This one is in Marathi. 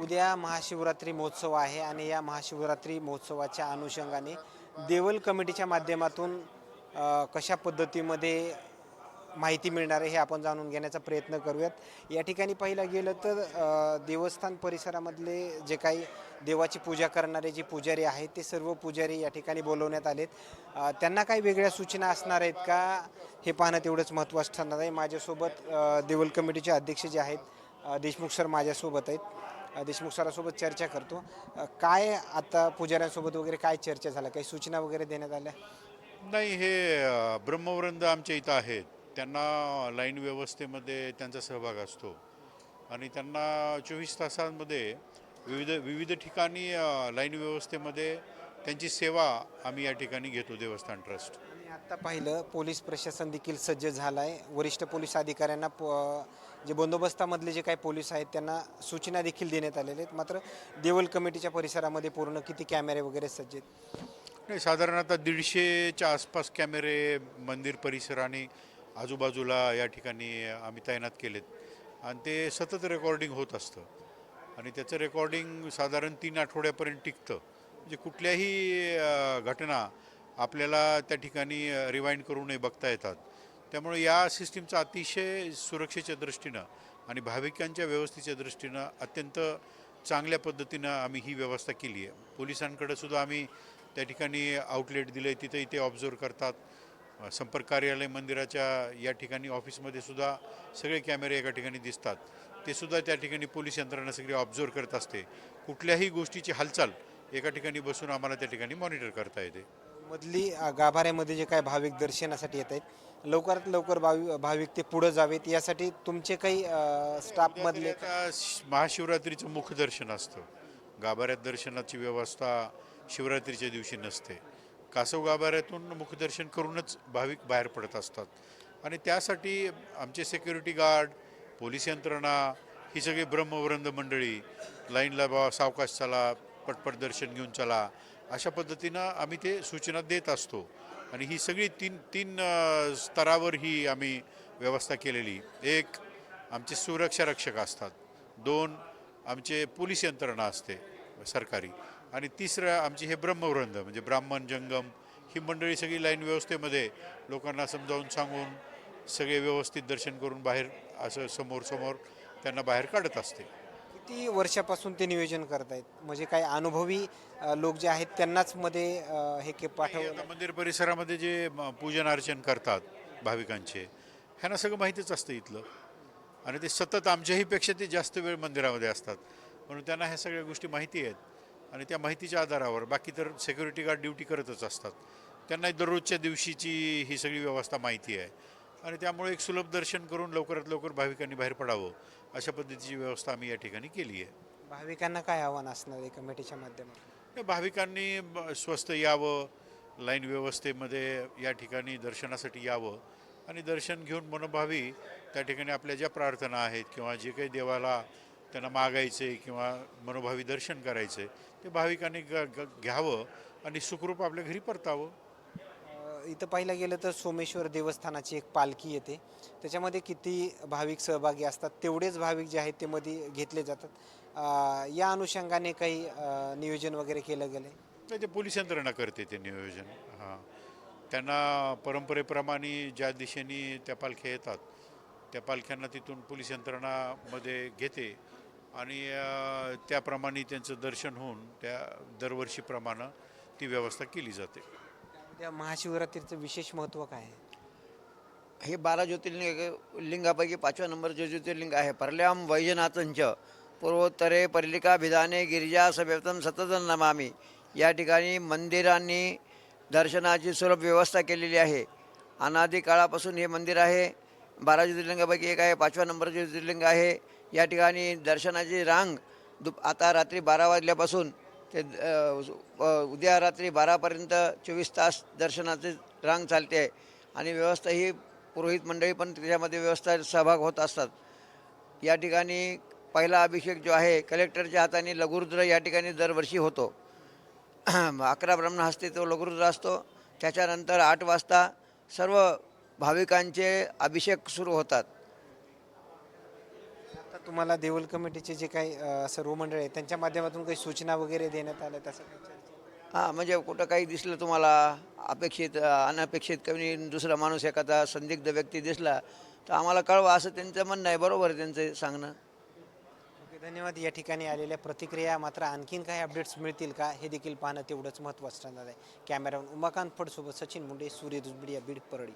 उद्या महाशिवरात्री महोत्सव आहे आणि या महाशिवरात्री महोत्सवाच्या अनुषंगाने देवल कमिटीच्या माध्यमातून कशा पद्धतीमध्ये माहिती मिळणार आहे हे आपण जाणून घेण्याचा प्रयत्न करूयात। या ठिकाणी पाहिलं गेलं तर देवस्थान परिसरामधले जे काही देवाची पूजा करणारे जे पुजारी आहेत ते सर्व पुजारी या ठिकाणी बोलवण्यात आलेत। त्यांना काही वेगळ्या सूचना असणार आहेत का हे पाहणं तेवढंच महत्त्वाचं ठरणार आहे। माझ्यासोबत देवल कमिटीचे अध्यक्ष जे आहेत देशमुख सर माझ्यासोबत आहेत। देशमुख सरांसोबत चर्चा करतो। काय आता पुजाऱ्यांसोबत वगैरे काय चर्चा झाल्या, काही सूचना वगैरे देण्यात आल्या? नाही, हे ब्रह्मवृंद आमच्या इथं आहेत. त्यांना लाईन व्यवस्थेमध्ये त्यांचा सहभाग असतो आणि त्यांना 24 तासांमध्ये विविध विविध ठिकाणी लाईन व्यवस्थेमध्ये त्यांची सेवा आम्ही या ठिकाणी घेतो देवस्थान ट्रस्ट. आणि आता पाहिलं पोलीस प्रशासन देखील सज्ज झालं आहे। वरिष्ठ पोलीस अधिकाऱ्यांना जे बंदोबस्तामधले जे काही पोलीस आहेत त्यांना सूचना देखील देण्यात आलेल्या आहेत। मात्र देवल कमिटीच्या परिसरामध्ये पूर्ण किती कॅमेरे वगैरे सज्ज आहेत? नाही, साधारण आता 150च्या आसपास कॅमेरे मंदिर परिसर आणि आजूबाजूला या ठिकाणी आम्ही तैनात केलेत आणि ते सतत रेकॉर्डिंग होत असतं आणि त्याचं रेकॉर्डिंग साधारण 3 आठवड्यापर्यंत टिकतं. म्हणजे कुठल्याही घटना आपल्याला त्या ठिकाणी रिवाइंड करूनही बघता येतात. त्यामुळे या सिस्टीमचं अतिशय सुरक्षेच्या दृष्टीनं आणि भाविकांच्या व्यवस्थेच्या दृष्टीनं अत्यंत चांगल्या पद्धतीनं आम्ही ही व्यवस्था केली आहे. पोलिसांकडे सुद्धा आम्ही त्या ठिकाणी आउटलेट दिलं आहे, तिथंही ते ऑब्झर्व करतात. संपर्क कार्यालय मंदिराच्या या ठिकाणी ऑफिसमध्ये सुद्धा सगळे कॅमेरे एका ठिकाणी दिसतात. ते सुद्धा त्या ठिकाणी पोलीस यंत्रणा सगळी ऑब्झर्व करत असते. कुठल्याही गोष्टीची हालचाल एका ठिकाणी बसून आम्हाला त्या ठिकाणी मॉनिटर करता येते. मधली गाभाऱ्यामध्ये जे काही भाविक दर्शनासाठी येत आहेत लवकरात लवकर भाविक ते पुढे जावेत यासाठी तुमचे काही उद्या तरी स्टाफमधले आता महाशिवरात्रीचं मुखदर्शन असतं. गाभाऱ्यात दर्शनाची व्यवस्था शिवरात्रीच्या दिवशी नसते. कासव गाभाऱ्यातून मुखदर्शन करूनच भाविक बाहेर पडत असतात आणि त्यासाठी आमचे सिक्युरिटी गार्ड, पोलीस यंत्रणा, ही सगळी ब्रह्मवृंद मंडळी लाईनला बा सावकाश चला, पटपट दर्शन घेऊन चला, अशा पद्धतीनं आम्ही ते सूचना देत असतो आणि ही सगळी तीन तीन स्तरावर ही आम्ही व्यवस्था केलेली. एक, आमचे सुरक्षा रक्षक असतात. 2, आमचे पोलीस यंत्रणा असते सरकारी आणि तिसरं आमची हे ब्रह्मवृंद म्हणजे ब्राह्मण जंगम ही मंडळी सगळी लाईन व्यवस्थेमध्ये लोकांना समजावून सांगून सगळे व्यवस्थित दर्शन करून बाहेर असं समोर समोर त्यांना बाहेर काढत असते. किती वर्षापासून ते नियोजन करतायत? म्हणजे काही अनुभवी लोक जे आहेत त्यांनाच मध्ये हे के नाही, आता पाठवलं? मंदिर परिसरामध्ये जे पूजन अर्चन करतात भाविकांचे, ह्यांना सगळं माहितीच असतं इथलं आणि ते सतत आमच्याहीपेक्षा ते जास्त वेळ मंदिरामध्ये असतात म्हणून त्यांना ह्या सगळ्या गोष्टी माहिती आहेत आणि त्या माहितीच्या आधारावर बाकी तर सिक्युरिटी गार्ड ड्युटी करतच असतात. त्यांना दररोजच्या दिवशीची ही सगळी व्यवस्था माहिती आहे आणि त्यामुळे एक सुलभ दर्शन करून लवकरात लवकर भाविकांनी बाहेर पडावं अशा पद्धतीची व्यवस्था आम्ही या ठिकाणी केली आहे. भाविकांना काय आव्हान असणार आहे कमिटीच्या माध्यमातून? या भाविकांनी स्वस्त यावं, लाईन व्यवस्थेमध्ये या ठिकाणी दर्शनासाठी यावं आणि दर्शन घेऊन मनोभावी त्या ठिकाणी आपल्या ज्या प्रार्थना आहेत किंवा जे काही देवाला त्यांना मागायचे किंवा मनोभावी दर्शन करायचे ते भाविकांनी घ्यावं आणि सुखरूप आपल्या घरी परतावं. इथं पाहिलं गेलं तर सोमेश्वर देवस्थानाची एक पालखी येते, त्याच्यामध्ये किती भाविक सहभागी असतात तेवढेच भाविक जे आहेत ते मध्ये घेतले जातात। या अनुषंगाने काही नियोजन वगैरे केलं गेलं आहे? नाही, ते पोलीस यंत्रणा करते ते नियोजन. हां, त्यांना परंपरेप्रमाणे ज्या दिशेने त्या पालख्या येतात त्या पालख्यांना तिथून पोलीस यंत्रणामध्ये घेते आणि त्याप्रमाणे त्यांचं दर्शन होऊन त्या दरवर्षीप्रमाणे ती व्यवस्था केली जाते. त्या महाशिवरात्रीचं विशेष महत्त्व काय आहे? हे 12 ज्योतिर्लिंगापैकी 5व्या नंबरचे ज्योतिर्लिंग आहे. परल्याम वैजनाथंच पूर्वोत्तरे परलिकाभिधाने गिरिजा सभेतम सततं नमामि. या ठिकाणी मंदिरांनी दर्शनाची सुलभ व्यवस्था केलेली आहे. अनादी काळापासून हे मंदिर आहे. 12 ज्योतिर्लिंगापैकी एक आहे. 5व्या नंबरचे ज्योतिर्लिंग आहे. या ठिकाणी दर्शनाची रांग आता रात्री 12 वाजल्यापासून ते उद्या रात्री 12पर्यंत 24 तास दर्शनाची रांग चालते आहे आणि व्यवस्था ही पुरोहित मंडळी पण त्याच्यामध्ये व्यवस्था सहभाग होत असतात. या ठिकाणी पहिला अभिषेक जो आहे कलेक्टरच्या हाताने लघुरुद्र या ठिकाणी दरवर्षी होतो. 11 ब्रह्महस्ते तो लघुरुद्र असतो. त्याच्यानंतर 8 वाजता सर्व भाविकांचे अभिषेक सुरू होतात. आता तुम्हाला देवल कमिटीचे जे काही सर्व मंडळ आहेत त्यांच्या माध्यमातून काही सूचना वगैरे देण्यात आल्या तसं काही चर्चा? हां, म्हणजे कुठं काही दिसलं तुम्हाला अपेक्षित अनपेक्षित कमी दुसरा माणूस एखादा संदिग्ध व्यक्ती दिसला तर आम्हाला कळवा, असं त्यांचं म्हणणं आहे. बरोबर आहे त्यांचं सांगणं. ओके, धन्यवाद. या ठिकाणी आलेल्या प्रतिक्रिया. मात्र आणखीन काही अपडेट्स मिळतील का हे देखील पाहणं तेवढंच महत्त्वाचं ठरणार आहे. कॅमेरामन उमाकांत फडसोबत सचिन मुंडे, सूर्य दुसबिडिया, बीड, परळी.